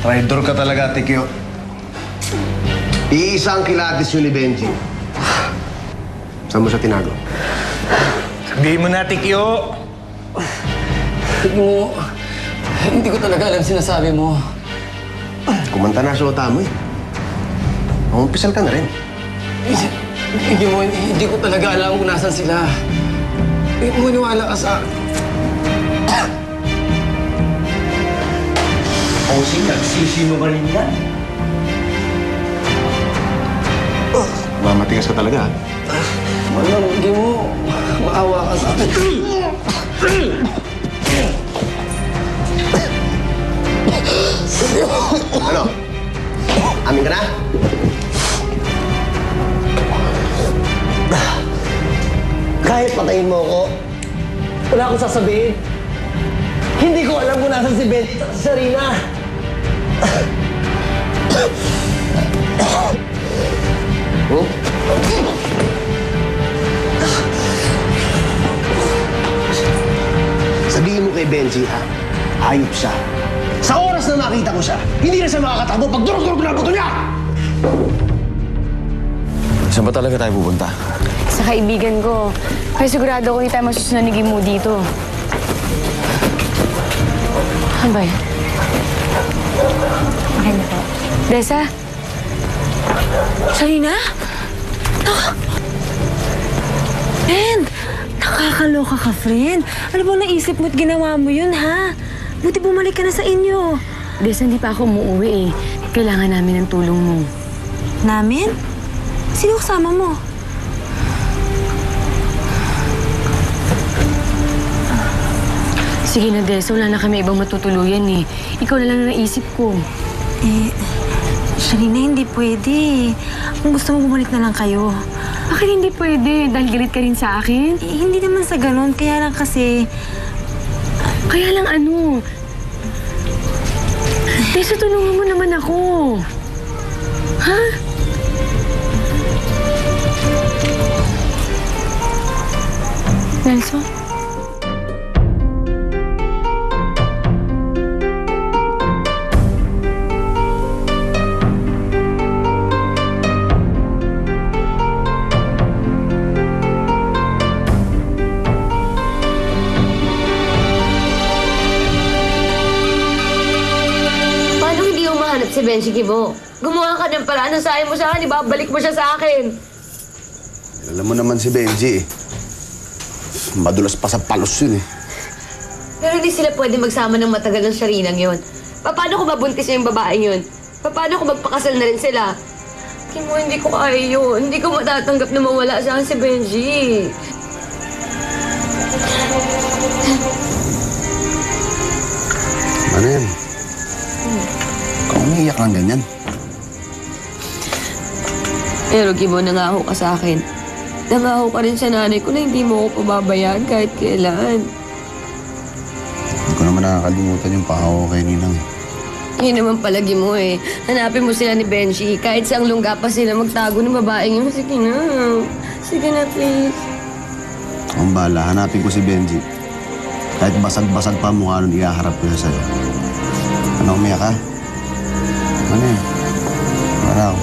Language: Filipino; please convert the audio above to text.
Traidor ka talaga, Tikyo. Iisang kilatis yun ni Benji. Saan mo siya tinago? Sabihin mo na, Tikyo! Mo, hindi ko talaga alam sinasabi mo. Kumanta na sa uta mo eh. Umpisal ka na rin. Hindi ko talaga alam kung nasan sila. Maniwala ka sa... Kasi nagsisinungaling yan. Mamatigas ka talaga, ha? Manang, hindi mo maawa ka sa akin. Ano? Amin ka na? Kahit patayin mo ako, wala akong sasabihin. Hindi ko alam kung nasan si Ben at si Sarina. Hmm? Sabihin mo kay Benji, ha? Hayop siya. Sa oras na nakita ko siya, hindi na siya makakatakbo pag durog-durog na buto niya! Saan ba talaga tayo pupunta? Sa kaibigan ko. Kaya sigurado ko hindi tayo masusunod ni Gimu dito. Ano ba yan? Okay na po. Desa? Sarina? Ben! Nakakaloka ka, friend. Ano bang naisip mo't ginawa mo yun, ha? Buti bumalik ka na sa inyo. Desa, hindi pa ako umuwi eh. Kailangan namin ng tulong mo. Namin? Sino kasama mo? Sige na, Desa. Wala na kami ibang matutuluyan eh. Ikaw na lang ang naisip ko. Sarina, hindi pwede. Kung gusto mo, bumalik na lang kayo. Bakit hindi pwede? Dahil galit ka rin sa akin? Hindi naman sa ganun. Kaya lang kasi... Kaya lang ano? Desa, tulungan mo naman ako. Ha? Nelson? Si Benji Gibo. Gumawa ka ng paraan, nasahin mo sa akin, ibabalik mo siya sa akin. Alam mo naman si Benji, madulas pa sa palos yun eh. Pero hindi sila pwede magsama ng matagal ng Sharinang yun. Paano ko mabuntis yung babaeng yun? Paano ko magpakasal na rin sila? Kimo, hindi ko kaya yun. Hindi ko matatanggap na mawala sa akin si Benji. Ano yan? Umiiyak lang ganyan. Pero Gibo, nangako ka sa akin. Nangako ka rin sa nanay ko na hindi mo ako pababayaan kahit kailan. Hindi ko naman nakakalimutan yung pangako kay Ninang. Yun naman palagi mo eh. Hanapin mo sila ni Benji. Kahit saang lungga pa sila magtago ng babaeng yun. Sige na. Sige na, please. Ang bahala, hanapin ko si Benji. Kahit basag-basag pa ang mukha nun, ihaharap ko siya sa'yo. Ano, umiyak ka? Ano yun? Araw.